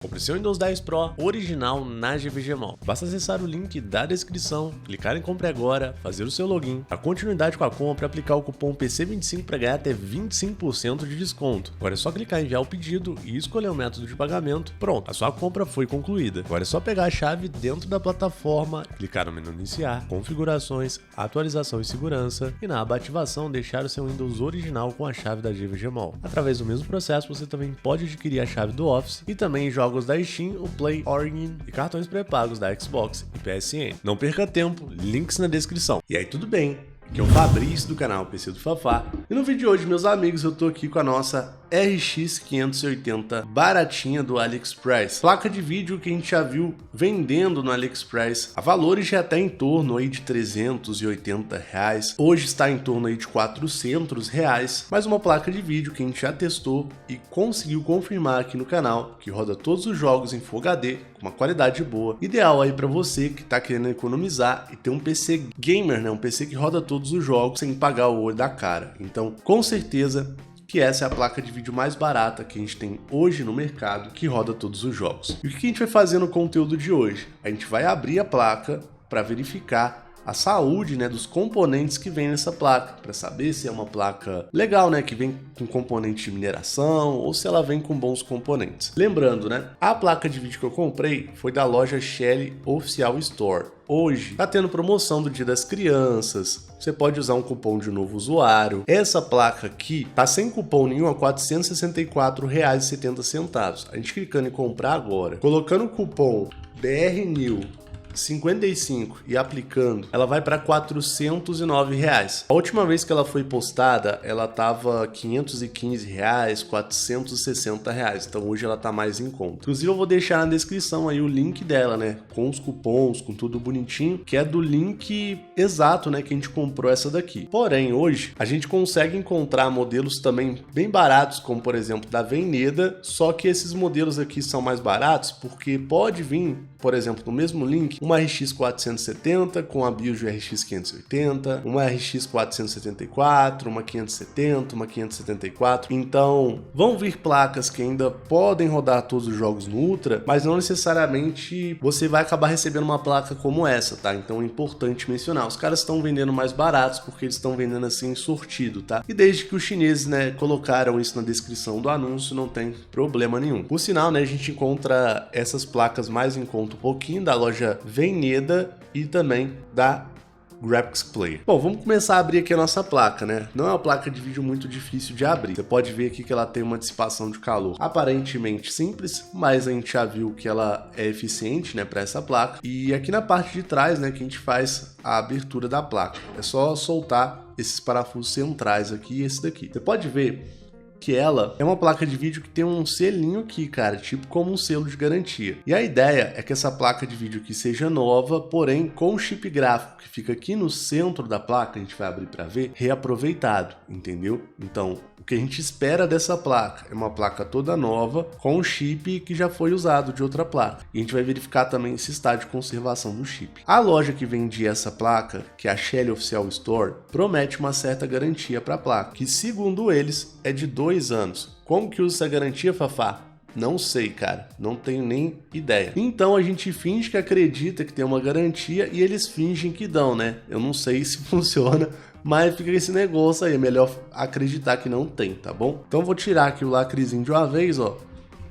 Compre seu Windows 10 Pro original na GVGMall. Basta acessar o link da descrição, clicar em Compre Agora, fazer o seu login, a continuidade com a compra e aplicar o cupom PC25 para ganhar até 25% de desconto. Agora é só clicar em enviar o pedido e escolher o método de pagamento. Pronto, a sua compra foi concluída. Agora é só pegar a chave dentro da plataforma, clicar no menu Iniciar, Configurações, Atualização e Segurança e na aba Ativação deixar o seu Windows original com a chave da GVGMall. Através do mesmo processo você também pode adquirir a chave do Office e também jogos da Steam, o Play, Origin e cartões pré-pagos da Xbox e PSN. Não perca tempo, links na descrição. E aí, tudo bem? Aqui é o Fabrício do canal PC do Fafá. E no vídeo de hoje, meus amigos, eu tô aqui com a nossa RX 580 baratinha do AliExpress. Placa de vídeo que a gente já viu vendendo no AliExpress a valores já até em torno aí de R$380. Hoje está em torno aí de R$400. Mas uma placa de vídeo que a gente já testou e conseguiu confirmar aqui no canal que roda todos os jogos em Full HD com uma qualidade boa. Ideal aí para você que tá querendo economizar e ter um PC gamer, né? Um PC que roda todos os jogos sem pagar o olho da cara. Então, com certeza que essa é a placa de vídeo mais barata que a gente tem hoje no mercado, que roda todos os jogos. E o que a gente vai fazer no conteúdo de hoje? A gente vai abrir a placa para verificar a saúde, né, dos componentes que vem nessa placa, para saber se é uma placa legal, né, que vem com componente de mineração ou se ela vem com bons componentes. Lembrando, né, a placa de vídeo que eu comprei foi da loja Shelly Official Store. Hoje tá tendo promoção do Dia das Crianças, você pode usar um cupom de novo usuário. Essa placa aqui tá sem cupom nenhum a R$464,70. A gente clicando em comprar agora, colocando o cupom BRNEW 55 e aplicando, ela vai para R$409. A última vez que ela foi postada, ela tava R$515, R$460. Então hoje ela tá mais em conta. Inclusive eu vou deixar na descrição aí o link dela, né? Com os cupons, com tudo bonitinho, que é do link exato, né? Que a gente comprou essa daqui. Porém, hoje a gente consegue encontrar modelos também bem baratos, como por exemplo da Veneda, só que esses modelos aqui são mais baratos porque pode vir, por exemplo, no mesmo link, uma RX 470 com a BIOS de RX 580, uma RX 474, uma 570, uma 574. Então, vão vir placas que ainda podem rodar todos os jogos no Ultra, mas não necessariamente você vai acabar recebendo uma placa como essa, tá? Então é importante mencionar. Os caras estão vendendo mais baratos porque eles estão vendendo assim sortido, tá? E desde que os chineses, né, colocaram isso na descrição do anúncio, não tem problema nenhum. Por sinal, né, a gente encontra essas placas mais em conta um pouquinho da loja Veneda e também da Graphics Player. Bom, vamos começar a abrir aqui a nossa placa, né? Não é uma placa de vídeo muito difícil de abrir. Você pode ver aqui que ela tem uma dissipação de calor aparentemente simples, mas a gente já viu que ela é eficiente, né, para essa placa. E aqui na parte de trás, né, que a gente faz a abertura da placa. É só soltar esses parafusos centrais aqui e esse daqui. Você pode ver que ela é uma placa de vídeo que tem um selinho aqui, cara, tipo como um selo de garantia. E a ideia é que essa placa de vídeo aqui seja nova, porém com o chip gráfico que fica aqui no centro da placa, a gente vai abrir para ver, reaproveitado, entendeu? Então, o que a gente espera dessa placa é uma placa toda nova com o chip que já foi usado de outra placa. E a gente vai verificar também esse estado de conservação do chip. A loja que vendia essa placa, que é a Shelly Official Store, promete uma certa garantia para a placa, que segundo eles é de 2 anos. Como que usa essa garantia, Fafá? Não sei, cara. Não tenho nem ideia. Então a gente finge que acredita que tem uma garantia e eles fingem que dão, né? Eu não sei se funciona, mas fica esse negócio aí. É melhor acreditar que não tem, tá bom? Então vou tirar aqui o lacrezinho de uma vez, ó.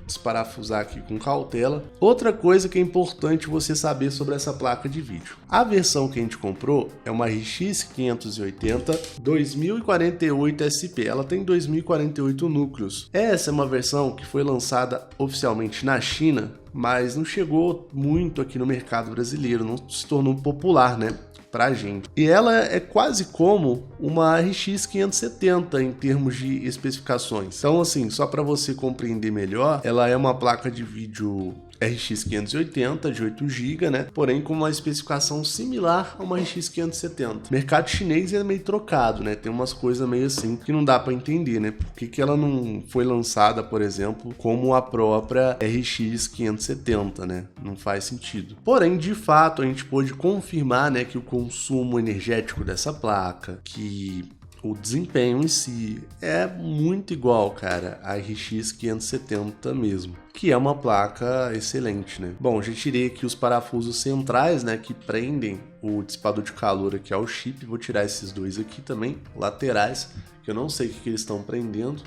Desparafusar aqui com cautela. Outra coisa que é importante você saber sobre essa placa de vídeo. A versão que a gente comprou é uma RX 580 2048 SP. Ela tem 2048 núcleos. Essa é uma versão que foi lançada oficialmente na China, mas não chegou muito aqui no mercado brasileiro, não se tornou popular, né, pra gente. E ela é quase como uma RX 570 em termos de especificações. Então, assim, só para você compreender melhor, ela é uma placa de vídeo RX 580 de 8 GB, né? Porém com uma especificação similar a uma RX 570. O mercado chinês é meio trocado, né? Tem umas coisas meio assim que não dá para entender, né? Por que ela não foi lançada, por exemplo, como a própria RX 570, né? Não faz sentido. Porém, de fato, a gente pôde confirmar, né, que o consumo energético dessa placa, que o desempenho em si é muito igual, cara, à RX 570 mesmo, que é uma placa excelente, né? Bom, já tirei aqui os parafusos centrais, né, que prendem o dissipador de calor aqui ao chip. Vou tirar esses dois aqui também, laterais, que eu não sei o que eles estão prendendo.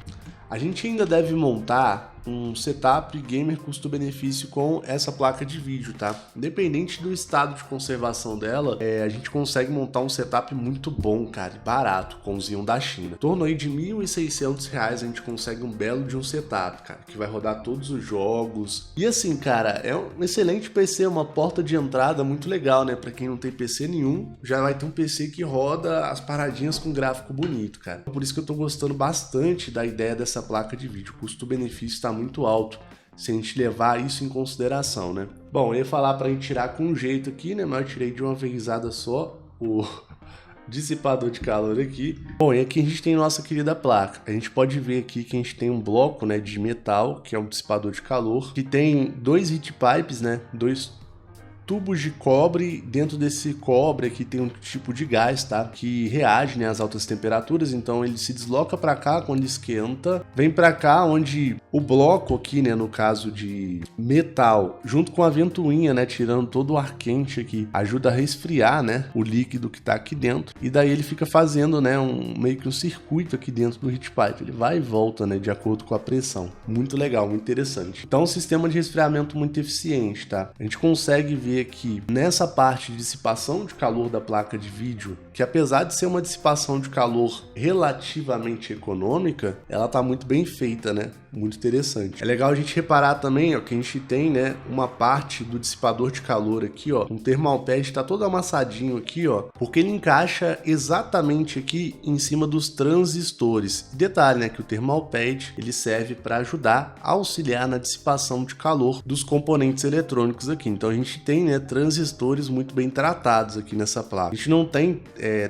A gente ainda deve montar um setup gamer custo-benefício com essa placa de vídeo, tá? Independente do estado de conservação dela, a gente consegue montar um setup muito bom, cara, barato, com o Xeon da China. Em torno aí de R$ 1.600 a gente consegue um belo de um setup, cara, que vai rodar todos os jogos. E assim, cara, é um excelente PC, uma porta de entrada muito legal, né? Pra quem não tem PC nenhum, já vai ter um PC que roda as paradinhas com gráfico bonito, cara. Por isso que eu tô gostando bastante da ideia dessa placa de vídeo. O custo-benefício está muito alto, se a gente levar isso em consideração, né? Bom, eu ia falar pra gente tirar com jeito aqui, né? Mas eu tirei de uma vezada só o dissipador de calor aqui. Bom, e aqui a gente tem nossa querida placa. A gente pode ver aqui que a gente tem um bloco, né, de metal, que é um dissipador de calor, que tem dois heat pipes, né? Dois tubos de cobre. Dentro desse cobre aqui tem um tipo de gás, tá? Que reage, né, às altas temperaturas. Então ele se desloca para cá quando esquenta, vem para cá onde o bloco aqui, né, no caso de metal, junto com a ventoinha, né, tirando todo o ar quente aqui, ajuda a resfriar, né, o líquido que tá aqui dentro. E daí ele fica fazendo, né, meio que um circuito aqui dentro do heat pipe. Ele vai e volta, né, de acordo com a pressão. Muito legal, muito interessante. Então, um sistema de resfriamento muito eficiente, tá? A gente consegue ver que nessa parte de dissipação de calor da placa de vídeo, que apesar de ser uma dissipação de calor relativamente econômica, ela tá muito bem feita, né? Muito interessante. É legal a gente reparar também, ó, que a gente tem, né, uma parte do dissipador de calor aqui, ó, um thermal pad tá todo amassadinho aqui, ó, porque ele encaixa exatamente aqui em cima dos transistores. Detalhe, né, que o thermal pad ele serve para ajudar a auxiliar na dissipação de calor dos componentes eletrônicos aqui. Então a gente tem, né, transistores muito bem tratados aqui nessa placa. A gente não tem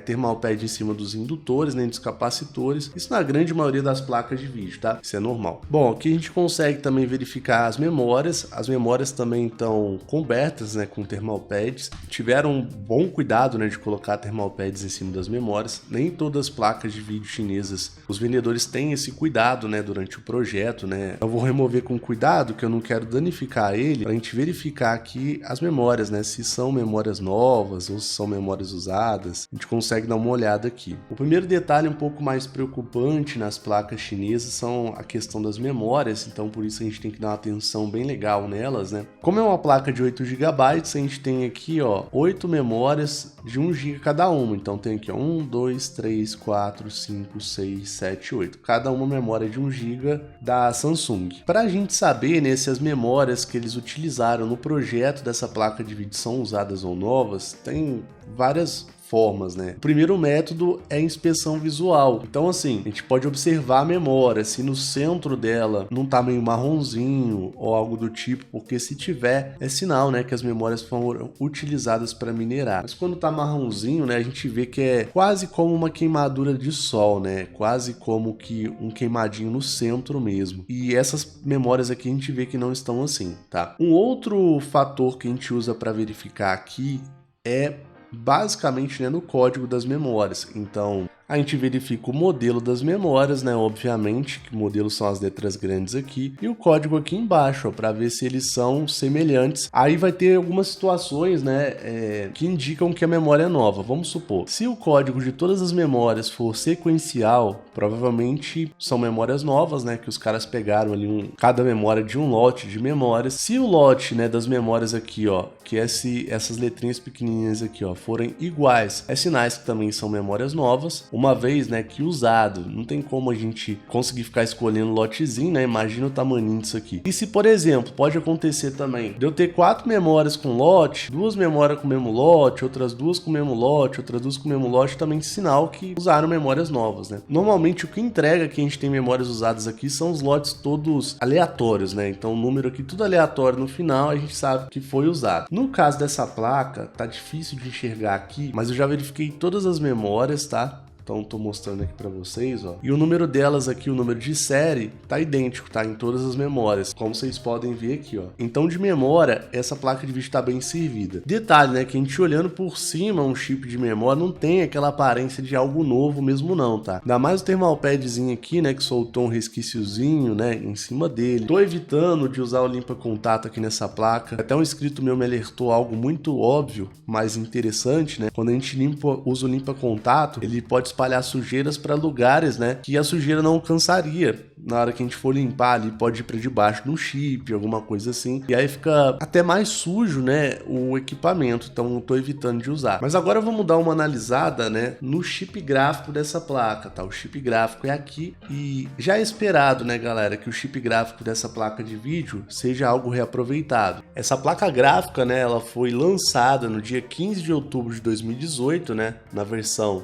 thermal pad em cima dos indutores, nem dos capacitores. Isso na grande maioria das placas de vídeo, tá? Isso é normal. Bom, aqui a gente consegue também verificar as memórias. As memórias também estão cobertas, né, com thermal pads. Tiveram um bom cuidado, né, de colocar thermal pads em cima das memórias. Nem todas as placas de vídeo chinesas, os vendedores têm esse cuidado, né, durante o projeto, né. Eu vou remover com cuidado, que eu não quero danificar ele, pra gente verificar aqui as memórias, né, se são memórias novas ou se são memórias usadas. A gente consegue dar uma olhada aqui. O primeiro detalhe um pouco mais preocupante nas placas chinesas são a questão das memórias, então por isso a gente tem que dar uma atenção bem legal nelas, né? Como é uma placa de 8 GB, a gente tem aqui, ó, 8 memórias de 1 GB cada uma. Então tem aqui, ó, 1, 2, 3, 4, 5, 6, 7, 8. Cada uma memória de 1 GB da Samsung. Para a gente saber, né, se as memórias que eles utilizaram no projeto dessa placa de vídeo são usadas ou novas, tem várias formas, né? O primeiro método é a inspeção visual. Então, assim, a gente pode observar a memória, se no centro dela não tá meio marronzinho ou algo do tipo, porque se tiver, é sinal, né, que as memórias foram utilizadas para minerar. Mas quando tá marronzinho, né, a gente vê que é quase como uma queimadura de sol, né? Quase como que um queimadinho no centro mesmo. E essas memórias aqui a gente vê que não estão assim, tá? Um outro fator que a gente usa para verificar aqui é basicamente, né, no código das memórias. Então a gente verifica o modelo das memórias, né, obviamente, que modelos são as letras grandes aqui, e o código aqui embaixo, para ver se eles são semelhantes. Aí vai ter algumas situações, né, que indicam que a memória é nova. Vamos supor, se o código de todas as memórias for sequencial, provavelmente são memórias novas, né, que os caras pegaram ali cada memória de um lote de memórias. Se o lote, né, das memórias aqui, ó, que essas letrinhas pequenininhas aqui, ó, forem iguais, é sinais que também são memórias novas. Uma vez, né, que usado, não tem como a gente conseguir ficar escolhendo lotezinho, né? Imagina o tamanho disso aqui. E se, por exemplo, pode acontecer também de eu ter 4 memórias com lote, 2 memórias com o mesmo lote, outras 2 com o mesmo lote, outras 2 com o mesmo lote, também sinal que usaram memórias novas, né? Normalmente o que entrega que a gente tem memórias usadas aqui são os lotes todos aleatórios, né? Então o número aqui tudo aleatório no final, a gente sabe que foi usado. No caso dessa placa, tá difícil de enxergar aqui, mas eu já verifiquei todas as memórias, tá? Então tô mostrando aqui para vocês, ó. E o número delas aqui, o número de série, tá idêntico, tá? Em todas as memórias, como vocês podem ver aqui, ó. Então de memória, essa placa de vídeo tá bem servida. Detalhe, né, que a gente olhando por cima um chip de memória não tem aquela aparência de algo novo mesmo não, tá? Ainda mais o thermalpadzinho aqui, né, que soltou um resquíciozinho, né, em cima dele. Tô evitando de usar o limpa-contato aqui nessa placa. Até um inscrito meu me alertou algo muito óbvio, mas interessante, né? Quando a gente usa o limpa-contato, ele pode espalhar sujeiras para lugares, né, que a sujeira não alcançaria. Na hora que a gente for limpar ali, pode ir para debaixo do chip, alguma coisa assim. E aí fica até mais sujo, né, o equipamento. Então eu tô evitando de usar. Mas agora vamos dar uma analisada, né, no chip gráfico dessa placa, tá? O chip gráfico é aqui e já é esperado, né, galera, que o chip gráfico dessa placa de vídeo seja algo reaproveitado. Essa placa gráfica, né, ela foi lançada no dia 15 de outubro de 2018, né, na versão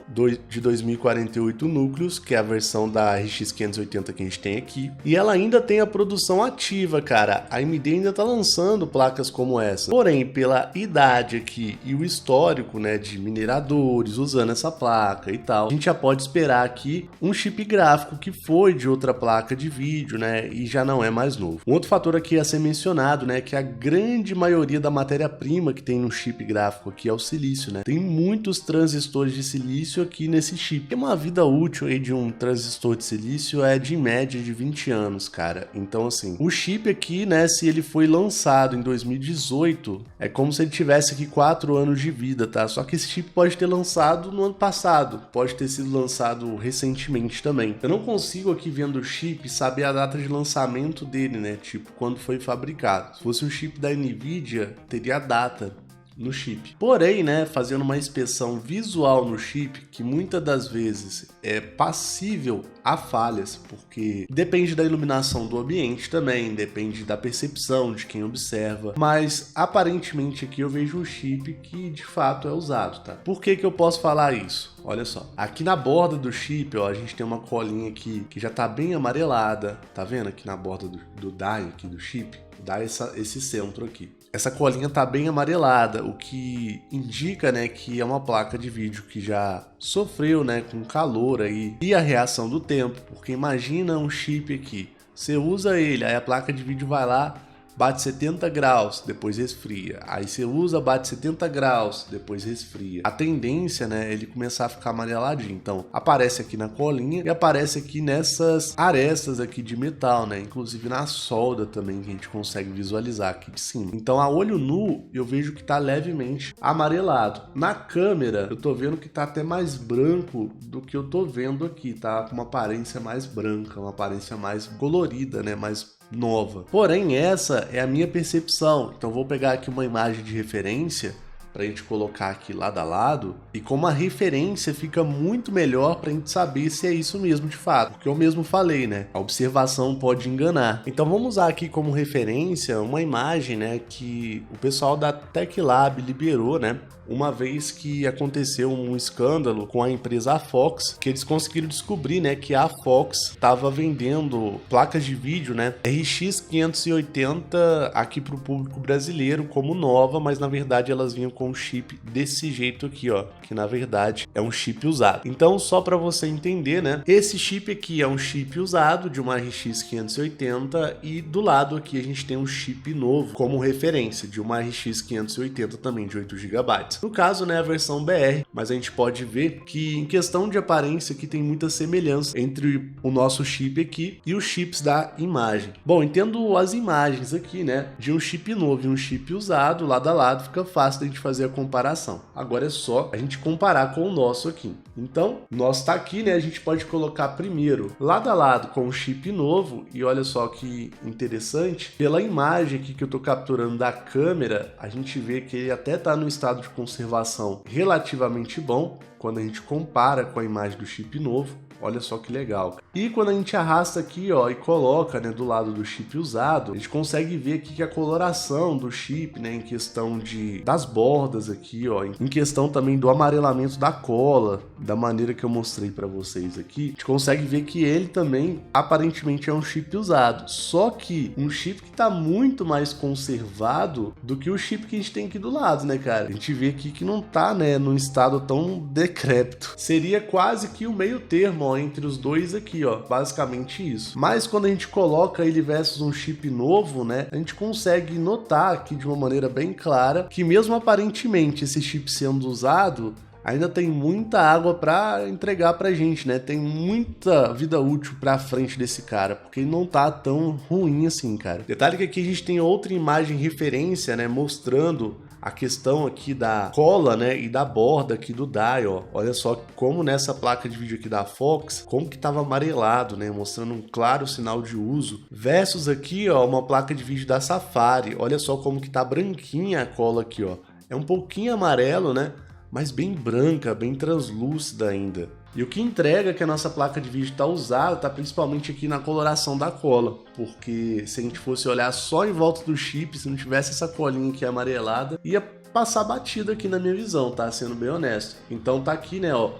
de 2048 núcleos, que é a versão da RX 580 que a gente tem aqui. E ela ainda tem a produção ativa, cara. A AMD ainda tá lançando placas como essa. Porém, pela idade aqui e o histórico, né, de mineradores usando essa placa e tal, a gente já pode esperar aqui um chip gráfico que foi de outra placa de vídeo, né, e já não é mais novo. Um outro fator aqui a ser mencionado, né, que a grande maioria da matéria-prima que tem no chip gráfico aqui é o silício, né. Tem muitos transistores de silício aqui nesse chip. Tem uma vida útil aí de um transistor de silício é de média de 20 anos, cara. Então, assim, o chip aqui, né, se ele foi lançado em 2018, é como se ele tivesse aqui 4 anos de vida, tá? Só que esse chip pode ter lançado no ano passado, pode ter sido lançado recentemente também. Eu não consigo aqui vendo o chip saber a data de lançamento dele, né? Tipo, quando foi fabricado. Se fosse um chip da Nvidia, teria a data no chip. Porém, né, fazendo uma inspeção visual no chip, que muitas das vezes é passível a falhas, porque depende da iluminação do ambiente também, depende da percepção de quem observa, mas aparentemente aqui eu vejo um chip que de fato é usado, tá? Por que que eu posso falar isso? Olha só, aqui na borda do chip, ó, a gente tem uma colinha aqui que já tá bem amarelada, tá vendo aqui na borda do die aqui do chip? Dá esse centro aqui. Essa colinha tá bem amarelada, o que indica, né, que é uma placa de vídeo que já sofreu, né, com calor aí e a reação do tempo, porque imagina um chip aqui, você usa ele, aí a placa de vídeo vai lá, bate 70 graus, depois resfria. Aí você usa, bate 70 graus, depois resfria. A tendência, né, é ele começar a ficar amareladinho. Então, aparece aqui na colinha e aparece aqui nessas arestas aqui de metal, né? Inclusive na solda também, que a gente consegue visualizar aqui de cima. Então, a olho nu, eu vejo que tá levemente amarelado. Na câmera, eu tô vendo que tá até mais branco do que eu tô vendo aqui, tá? Com uma aparência mais branca, uma aparência mais colorida, né? Mais nova. Porém, essa é a minha percepção. Então vou pegar aqui uma imagem de referência para a gente colocar aqui lado a lado, e como a referência fica muito melhor para a gente saber se é isso mesmo de fato, porque eu mesmo falei, né? A observação pode enganar. Então vamos usar aqui como referência uma imagem, né, que o pessoal da TechLab liberou, né? Uma vez que aconteceu um escândalo com a empresa Fox, que eles conseguiram descobrir, né, que a Fox estava vendendo placas de vídeo, né, RX 580 aqui para o público brasileiro como nova, mas na verdade elas vinham com um chip desse jeito aqui, ó, que na verdade é um chip usado. Então, só para você entender, né, esse chip aqui é um chip usado de uma RX 580 e do lado aqui a gente tem um chip novo como referência de uma RX 580 também de 8 GB. No caso, né, a versão BR, mas a gente pode ver que em questão de aparência aqui tem muita semelhança entre o nosso chip aqui e os chips da imagem. Bom, entendo as imagens aqui, né, de um chip novo e um chip usado, lado a lado, fica fácil da gente fazer a comparação. Agora é só a gente comparar com o nosso aqui. Então, o nosso tá aqui, né, a gente pode colocar primeiro lado a lado com o chip novo e olha só que interessante, pela imagem aqui que eu tô capturando da câmera, a gente vê que ele até tá no estado de conservação relativamente bom, quando a gente compara com a imagem do chip novo. Olha só que legal. E quando a gente arrasta aqui, ó, e coloca, né, do lado do chip usado, a gente consegue ver aqui que a coloração do chip, né, em questão das bordas aqui, ó, em questão também do amarelamento da cola, da maneira que eu mostrei para vocês aqui, a gente consegue ver que ele também aparentemente é um chip usado, só que um chip que tá muito mais conservado do que o chip que a gente tem aqui do lado, né, cara? A gente vê aqui que não tá, né, num estado tão decrépito. Seria quase que o meio termo, ó, entre os dois aqui, ó, basicamente isso. Mas quando a gente coloca ele versus um chip novo, né, a gente consegue notar aqui de uma maneira bem clara que mesmo aparentemente esse chip sendo usado, ainda tem muita água para entregar pra gente, né? Tem muita vida útil pra frente desse cara, porque ele não tá tão ruim assim, cara. Detalhe que aqui a gente tem outra imagem referência, né, mostrando a questão aqui da cola, né, e da borda aqui do dial, ó. Olha só como nessa placa de vídeo aqui da Fox, como que tava amarelado, né, mostrando um claro sinal de uso. Versus aqui, ó, uma placa de vídeo da Safari. Olha só como que tá branquinha a cola aqui, ó. É um pouquinho amarelo, né, mas bem branca, bem translúcida ainda. E o que entrega que a nossa placa de vídeo está usada está principalmente aqui na coloração da cola, porque se a gente fosse olhar só em volta do chip, se não tivesse essa colinha aqui amarelada, ia passar batida aqui na minha visão, tá? Sendo bem honesto. Então tá aqui, né, ó,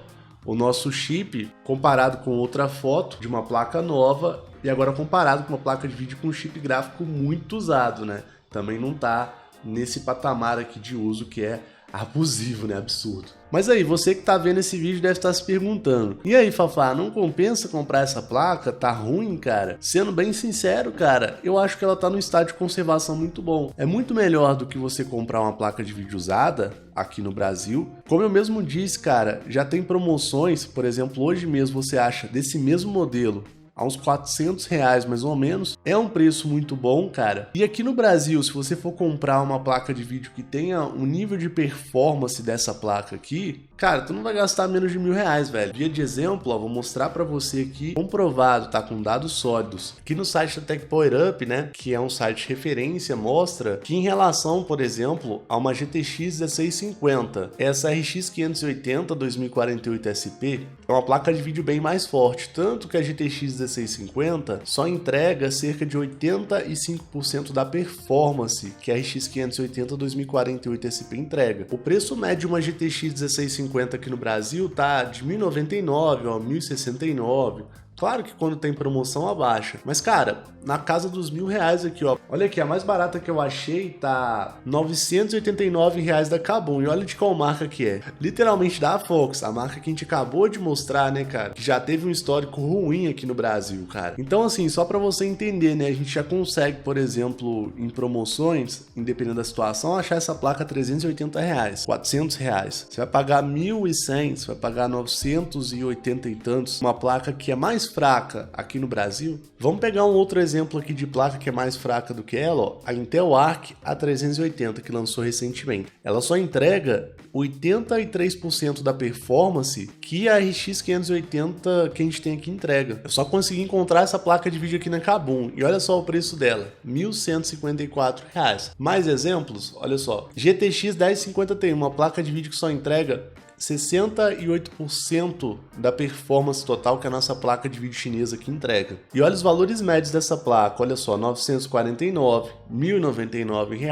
o nosso chip comparado com outra foto de uma placa nova e agora comparado com uma placa de vídeo com um chip gráfico muito usado, né? Também não tá nesse patamar aqui de uso que é abusivo, né? Absurdo. Mas aí, você que tá vendo esse vídeo deve estar se perguntando: e aí, Fafá, não compensa comprar essa placa? Tá ruim, cara? Sendo bem sincero, cara, eu acho que ela tá num estado de conservação muito bom. É muito melhor do que você comprar uma placa de vídeo usada aqui no Brasil. Como eu mesmo disse, cara, já tem promoções, por exemplo, hoje mesmo você acha desse mesmo modelo a uns R$400 mais ou menos, é um preço muito bom, cara. E aqui no Brasil, se você for comprar uma placa de vídeo que tenha um nível de performance dessa placa aqui, cara, tu não vai gastar menos de R$1.000, velho. Via de exemplo, ó, vou mostrar pra você aqui, comprovado, tá, com dados sólidos. Aqui no site da Tech Power Up, né, que é um site de referência, mostra que em relação, por exemplo, a uma GTX 1650, essa RX 580 2048 SP é uma placa de vídeo bem mais forte, tanto que a GTX 1650 só entrega cerca de 85% da performance que a RX 580 2048 SP entrega. O preço médio de uma GTX 1650 aqui no Brasil tá de R$ 1.099 a R$ 1.069. Claro que quando tem promoção abaixa, mas cara, na casa dos R$1.000 aqui, ó. Olha aqui, a mais barata que eu achei tá R$ 989 da Kabum, e olha de qual marca que é. Literalmente da Fox, a marca que a gente acabou de mostrar, né, cara, que já teve um histórico ruim aqui no Brasil, cara. Então assim, só pra você entender, né, a gente já consegue, por exemplo, em promoções, independente da situação, achar essa placa R$380, R$400. Você vai pagar 1.100, você vai pagar 980 e tantos, uma placa que é mais fraca aqui no Brasil. Vamos pegar um outro exemplo aqui de placa que é mais fraca do que ela, ó, a Intel Arc A380, que lançou recentemente. Ela só entrega 83% da performance que a RX 580 que a gente tem aqui entrega. Eu só consegui encontrar essa placa de vídeo aqui na Kabum, e olha só o preço dela, R$ 1.154. Mais exemplos, olha só, GTX 1050 Ti, uma placa de vídeo que só entrega 68% da performance total que a nossa placa de vídeo chinesa aqui entrega. E olha os valores médios dessa placa, olha só, 949, R$ 1.099, R$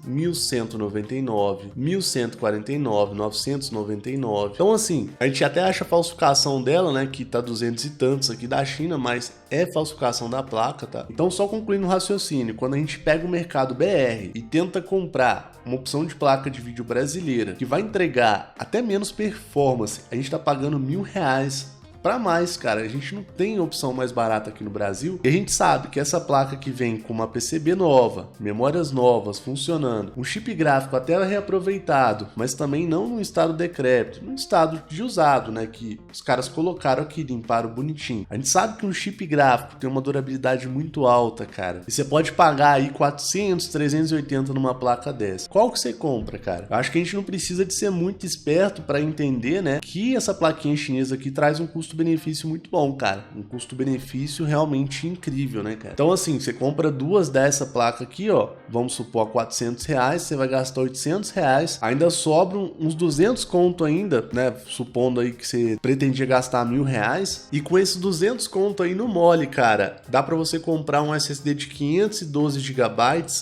1.199, 1.149, 999. Então assim, a gente até acha a falsificação dela, né, que tá 200 e tantos aqui da China, mas é falsificação da placa, tá? Então só concluindo o raciocínio, quando a gente pega o mercado BR e tenta comprar uma opção de placa de vídeo brasileira que vai entregar até menos performance, a gente tá pagando R$1.000 para mais, cara. A gente não tem opção mais barata aqui no Brasil, e a gente sabe que essa placa que vem com uma PCB nova, memórias novas funcionando, um chip gráfico até reaproveitado, mas também não num estado decrépito, num estado de usado, né, que os caras colocaram aqui, limparam bonitinho. A gente sabe que um chip gráfico tem uma durabilidade muito alta, cara, e você pode pagar aí 400, 380 numa placa dessa. Qual que você compra, cara? Eu acho que a gente não precisa de ser muito esperto para entender, né, que essa plaquinha chinesa aqui traz um custo custo-benefício muito bom, cara. Um custo-benefício realmente incrível, né, cara? Então, assim, você compra duas dessa placa aqui, ó, vamos supor, a R$400, você vai gastar R$800, ainda sobram uns 200 conto ainda, né, supondo aí que você pretendia gastar R$1.000, e com esses 200 conto aí no mole, cara, dá pra você comprar um SSD de 512 GB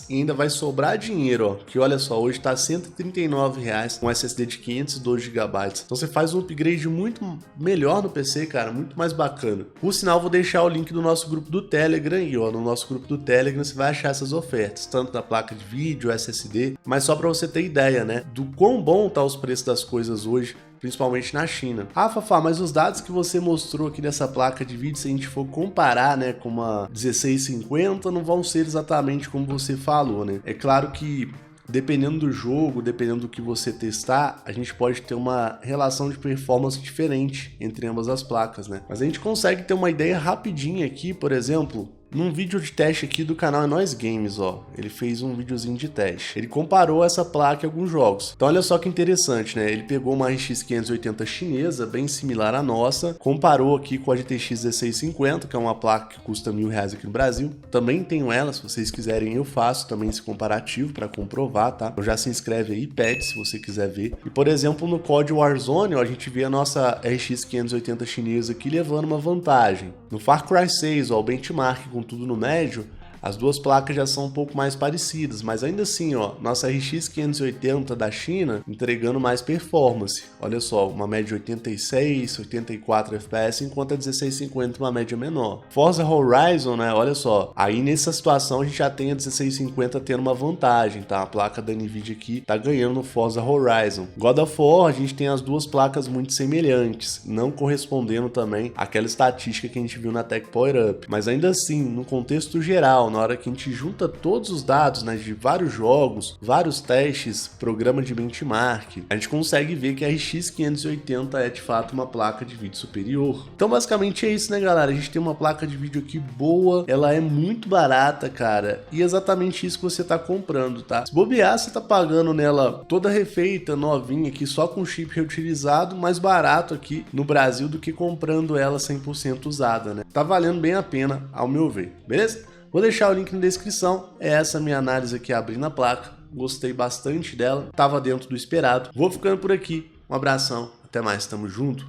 e ainda vai sobrar dinheiro, ó, que olha só, hoje tá R$139 um SSD de 512 GB. Então você faz um upgrade muito melhor no PC, cara, muito mais bacana. Por sinal, vou deixar o link do nosso grupo do Telegram aí, ó, no nosso grupo do Telegram você vai achar essas ofertas, tanto da placa de vídeo, SSD, mas só pra você ter ideia, né, do quão bom tá os preços das coisas hoje, principalmente na China. Ah, Fafá, mas os dados que você mostrou aqui nessa placa de vídeo, se a gente for comparar, né, com uma 1650, não vão ser exatamente como você falou, né? É claro que dependendo do jogo, dependendo do que você testar, a gente pode ter uma relação de performance diferente entre ambas as placas, né? Mas a gente consegue ter uma ideia rapidinha aqui, por exemplo, num vídeo de teste aqui do canal É Nóis Games, ó, ele fez um videozinho de teste. Ele comparou essa placa em alguns jogos. Então olha só que interessante, né? Ele pegou uma RX 580 chinesa, bem similar à nossa, comparou aqui com a GTX 1650, que é uma placa que custa R$1.000 aqui no Brasil. Também tenho ela, se vocês quiserem eu faço também esse comparativo para comprovar, tá? Então já se inscreve aí, pede se você quiser ver. E por exemplo, no COD Warzone, ó, a gente vê a nossa RX 580 chinesa aqui levando uma vantagem. No Far Cry 6, ó, o benchmark com tudo no médio, as duas placas já são um pouco mais parecidas, mas ainda assim, ó, nossa RX 580 da China entregando mais performance. Olha só, uma média de 86, 84 FPS, enquanto a 1650 uma média menor. Forza Horizon, né, olha só, aí nessa situação a gente já tem a 1650 tendo uma vantagem, tá? A placa da Nvidia aqui tá ganhando no Forza Horizon. God of War, a gente tem as duas placas muito semelhantes, não correspondendo também àquela estatística que a gente viu na Tech Power Up, mas ainda assim, no contexto geral, na hora que a gente junta todos os dados, né, de vários jogos, vários testes, programa de benchmark, a gente consegue ver que a RX 580 é de fato uma placa de vídeo superior. Então basicamente é isso, né, galera? A gente tem uma placa de vídeo aqui boa, ela é muito barata, cara, e é exatamente isso que você tá comprando, tá? Se bobear, você tá pagando nela toda refeita, novinha aqui, só com chip reutilizado, mais barato aqui no Brasil do que comprando ela 100% usada, né? Tá valendo bem a pena, ao meu ver, beleza? Vou deixar o link na descrição, é essa minha análise aqui abrindo a placa, gostei bastante dela, tava dentro do esperado. Vou ficando por aqui, um abração, até mais, tamo junto.